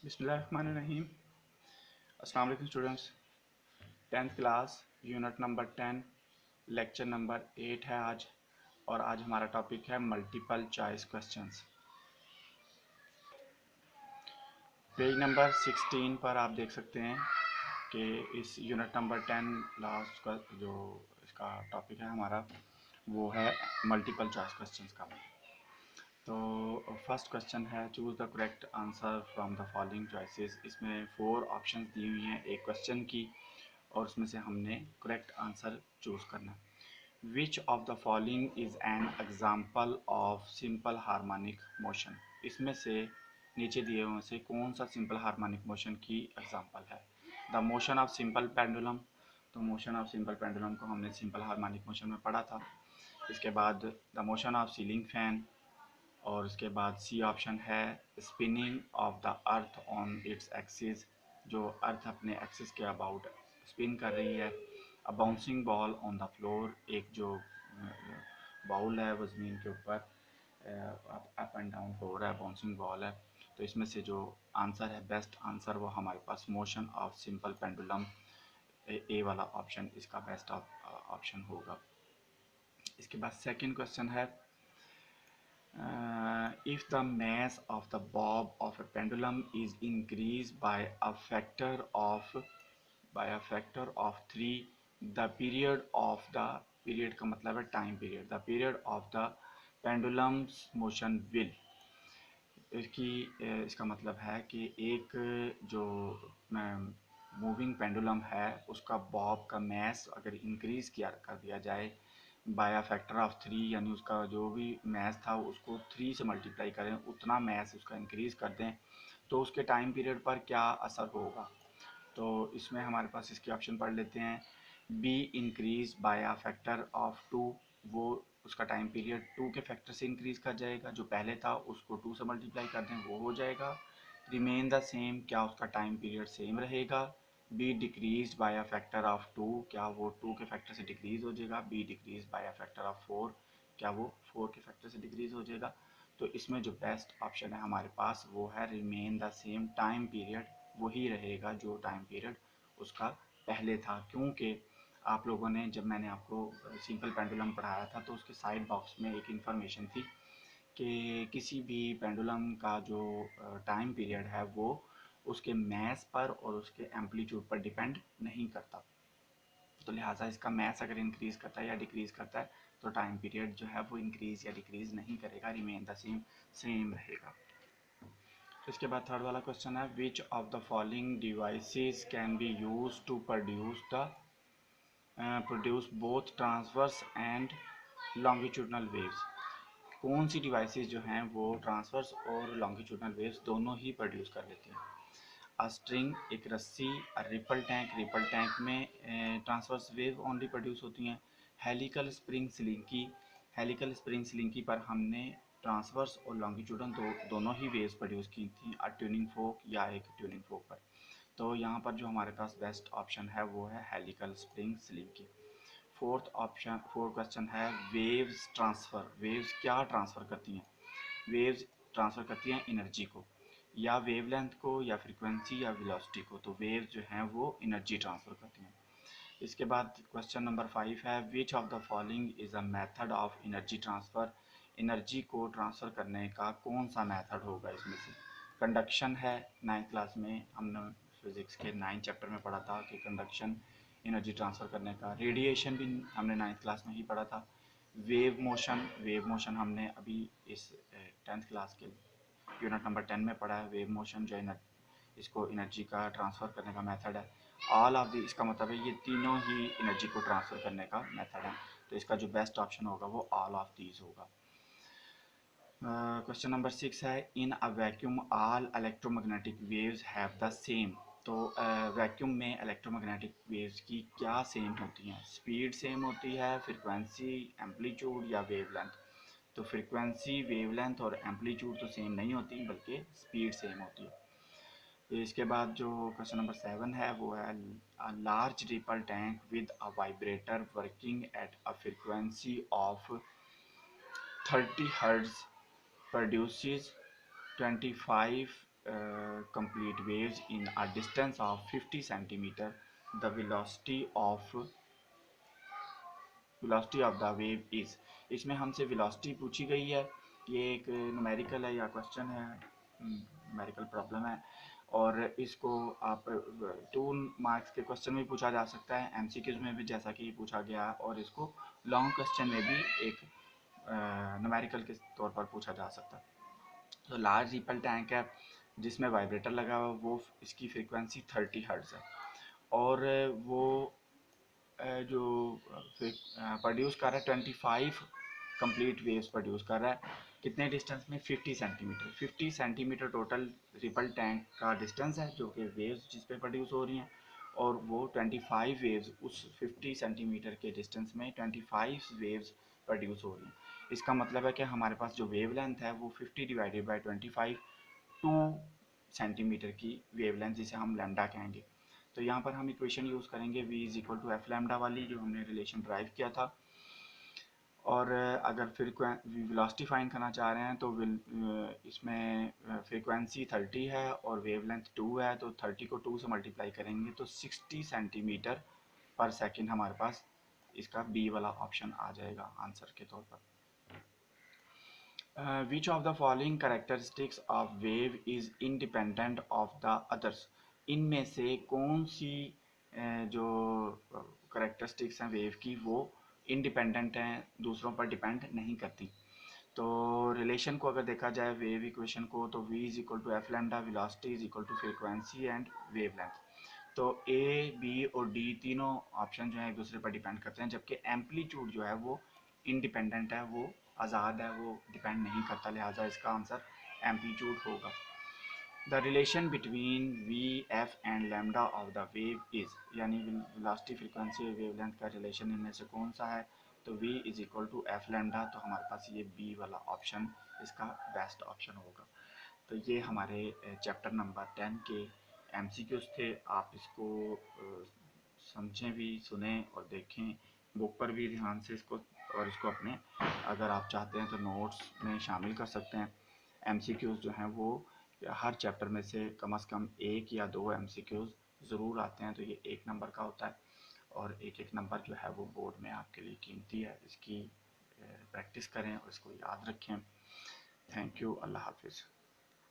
बिस्मिल्लाहिर्रहमानिर्रहीम। अस्सलाम वालेकुम students. 10th class unit number 10 lecture number 8 है आज। और आज हमारा टॉपिक है multiple choice questions. Page number 16 पर आप देख सकते हैं कि इस यूनिट नंबर 10 लास्ट का जो इसका टॉपिक है हमारा वो है मल्टीपल चॉइस क्वेश्चंस का। तो फर्स्ट क्वेश्चन है choose the correct answer from the following choices. इसमें 4 ऑप्शंस दी हुई हैं एक क्वेश्चन की और उसमें से हमने करेक्ट आंसर चूज़ करना है। Which of the following is an example of simple harmonic motion. इसमें से नीचे दिए हुए से कौन सा सिंपल हार्मोनिक मोशन की एग्जाम्पल है। The motion of simple pendulum. तो मोशन ऑफ सिंपल पेंडुलम को हमने सिंपल हार्मोनिक मोशन में पढ़ा था। इसके बाद the motion of ceiling fan, और उसके बाद सी ऑप्शन है spinning of the earth on its axis, जो अर्थ अपने एक्सिस के अबाउट स्पिन कर रही है। A bouncing ball on the floor, एक जो बाउल है वो ज़मीन के ऊपर अप एंड डाउन हो रहा है, बाउंसिंग बॉल है। तो इसमें से जो आंसर है बेस्ट आंसर वो हमारे पास मोशन ऑफ सिंपल पेंडुलम ए वाला ऑप्शन इसका बेस्ट ऑप्शन होगा। इसके बाद सेकंड क्वेश्चन है if the mass of the bob of a pendulum is increased by a factor of 3, the period of the period का मतलब है time period, the period of the pendulum's motion will। इसका मतलब है कि एक जो मूविंग पेंडुलम है उसका बॉब का मैस अगर इंक्रीज़ किया कर दिया जाए बाय अ फैक्टर ऑफ 3, यानी उसका जो भी मैस था उसको 3 से मल्टीप्लाई करें, उतना मैस उसका इंक्रीज़ कर दें, तो उसके टाइम पीरियड पर क्या असर होगा। तो इसमें हमारे पास इसके ऑप्शन पढ़ लेते हैं। Be increase by a factor of 2, वो उसका टाइम पीरियड 2 के फैक्टर से इंक्रीज़ कर जाएगा, जो पहले था उसको 2 से मल्टीप्लाई कर दें वो हो जाएगा। रिमेन द सेम, क्या उसका टाइम पीरियड सेम रहेगा। Be decrease by a factor of 2, क्या वो 2 के फैक्टर से डिक्रीज हो जाएगा। Be decrease by a factor of 4, क्या वो 4 के फैक्टर से डिक्रीज हो जाएगा। तो इसमें जो बेस्ट ऑप्शन है हमारे पास वो है remain the same, time period वही रहेगा जो टाइम पीरियड उसका पहले था। क्योंकि आप लोगों ने जब मैंने आपको सिंपल पेंडुलम पढ़ाया था तो उसके साइड बॉक्स में एक इन्फॉर्मेशन थी कि किसी भी पेंडुलम का जो टाइम पीरियड है वो उसके मैस पर और उसके एम्पलीट्यूड पर डिपेंड नहीं करता। तो लिहाजा इसका मैस अगर इंक्रीज़ करता है या डिक्रीज़ करता है तो टाइम पीरियड जो है वो इंक्रीज़ या डिक्रीज़ नहीं करेगा, रिमेन द सेम, सेम रहेगा। तो इसके बाद थर्ड वाला क्वेश्चन है which of the following devices can be use to produce both transverse and longitudinal waves. कौन सी डिवाइसेस जो हैं वो ट्रांसवर्स और लॉन्गिट्यूडनल वेव्स दोनों ही प्रोड्यूस कर लेती हैं। अ स्ट्रिंग, एक रस्सी। अ रिपल टैंक में ट्रांसवर्स वेव ओनली प्रोड्यूस होती हैं। हेलिकल स्प्रिंग सिलिंकी, हेलिकल स्प्रिंग सिलिंकी पर हमने ट्रांसवर्स और लॉन्गिट्यूडन दोनों ही वेव्स प्रोड्यूस की थी। अ ट्यूनिंग फोक या एक ट्यूनिंग फोक पर। तो यहाँ पर जो हमारे पास बेस्ट ऑप्शन है वो है हेलिकल स्प्रिंग सिलिंकी। फोर्थ क्वेश्चन है वेव्स ट्रांसफ़र, वेव्स क्या ट्रांसफ़र करती हैं। वेव्स ट्रांसफ़र करती हैं एनर्जी को, या वेवलेंथ को, या फ्रीक्वेंसी, या वेलोसिटी को। तो वेव्स जो हैं वो एनर्जी ट्रांसफ़र करती हैं। इसके बाद क्वेश्चन नंबर 5 है which of the following is a method of energy transfer. Energy को ट्रांसफ़र करने का कौन सा मेथड होगा इसमें से। कंडक्शन है, 9th क्लास में हमने फिज़िक्स के 9 चैप्टर में पढ़ा था कि कंडक्शन एनर्जी ट्रांसफ़र करने का। रेडिएशन भी हमने 9th क्लास में ही पढ़ा था। वेव मोशन हमने अभी इस 10th क्लास के यूनिट नंबर 10 में पढ़ा है। वेव मोशन जो इसको एनर्जी का ट्रांसफ़र करने का मेथड है। ऑल ऑफ दी, इसका मतलब है ये तीनों ही एनर्जी को ट्रांसफ़र करने का मेथड है। तो इसका जो बेस्ट ऑप्शन होगा वो ऑल ऑफ दीज होगा। क्वेश्चन नंबर 6 है in a vacuum all electromagnetic waves have the same. तो वैक्यूम में इलेक्ट्रोमैग्नेटिक वेव्स की क्या सेम होती हैं। स्पीड सेम होती है, फ्रीक्वेंसी, एम्पलीट्यूड, या वेवलेंथ। तो फ्रीक्वेंसी, वेवलेंथ और एम्पलीट्यूड तो सेम नहीं होती बल्कि स्पीड सेम होती है। इसके बाद जो क्वेश्चन नंबर 7 है वो है large ripple tank with a vibrator working at a frequency of 30 hertz produces 25 complete waves in a distance of 50 centimeter, the velocity of the wave is। इसमें हमसे velocity पूछी गई है, ये एक न्यूमेरिकल है या क्वेश्चन है, न्यूमेरिकल प्रॉब्लम है, और इसको आप 2 मार्क्स के क्वेश्चन में पूछा जा सकता है, एमसीक्यूज में भी जैसा कि पूछा गया, और इसको लॉन्ग क्वेश्चन में भी एक न्यूमेरिकल के तौर पर पूछा जा सकता है। तो लार्ज रिपल टैंक है जिसमें वाइब्रेटर लगा हुआ, वो इसकी फ्रीक्वेंसी 30 हर्ट्ज है, और वो जो प्रोड्यूस कर रहा है 25 कंप्लीट वेव्स प्रोड्यूस कर रहा है। कितने डिस्टेंस में? 50 centimetre. 50 centimetre total ripple tank का डिस्टेंस है जो कि वेव्स जिस पे प्रोड्यूस हो रही हैं, और वो 25 वेव्स उस 50 सेंटीमीटर के डिस्टेंस में 25 वेव्स प्रोड्यूस हो रही हैं। इसका मतलब है कि हमारे पास जो वेव लेंथ है वो 50 डिवाइडेड बाई 25 2 सेंटीमीटर की वेव लेंथ, जिसे हम लैम्डा कहेंगे। तो यहाँ पर हम इक्वेशन यूज़ करेंगे v is equal to f lambda वाली, जो हमने रिलेशन ड्राइव किया था। और अगर वेलोसिटी फाइंड करना चाह रहे हैं तो इसमें फ्रीक्वेंसी 30 है और वेवलेंथ 2 है, तो 30 को 2 से मल्टीप्लाई करेंगे तो 60 सेंटीमीटर पर सेकंड हमारे पास इसका बी वाला ऑप्शन आ जाएगा आंसर के तौर पर। Which of the following characteristics of wave is independent of the others? इनमें से कौन सी जो करेक्टरिस्टिक्स हैं वेव की वो इंडिपेंडेंट हैं, दूसरों पर डिपेंड नहीं करती? तो रिलेशन को अगर देखा जाए वेव इक्वेशन को, तो v is equal to f lambda, velocity is equal to frequency and wave length. तो ए, बी और डी तीनों ऑप्शन जो है एक दूसरे पर डिपेंड करते हैं, जबकि एम्पलीट्यूड जो है वो इंडिपेंडेंट है, वो आज़ाद है, वो डिपेंड नहीं करता, लिहाजा इसका आंसर एम्पलीट्यूड होगा। The relation between v, f and lambda of the wave is, यानी वेलोसिटी, फ्रीक्वेंसी और वेवलेंथ का रिलेशन इनमें से कौन सा है? तो v is equal to f lambda, तो हमारे पास ये बी वाला ऑप्शन इसका बेस्ट ऑप्शन होगा। तो ये हमारे चैप्टर नंबर 10 के एमसीक्यूज थे। आप इसको समझें भी, सुने और देखें, बुक पर भी ध्यान से इसको, और इसको अपने अगर आप चाहते हैं तो नोट्स में शामिल कर सकते हैं। एमसीक्यूज जो हैं वो हर चैप्टर में से कम एक या दो एमसीक्यूज ज़रूर आते हैं, तो ये 1 नंबर का होता है, और एक नंबर जो है वो बोर्ड में आपके लिए कीमती है। इसकी प्रैक्टिस करें और इसको याद रखें। Thank you. अल्लाह हाफिज़।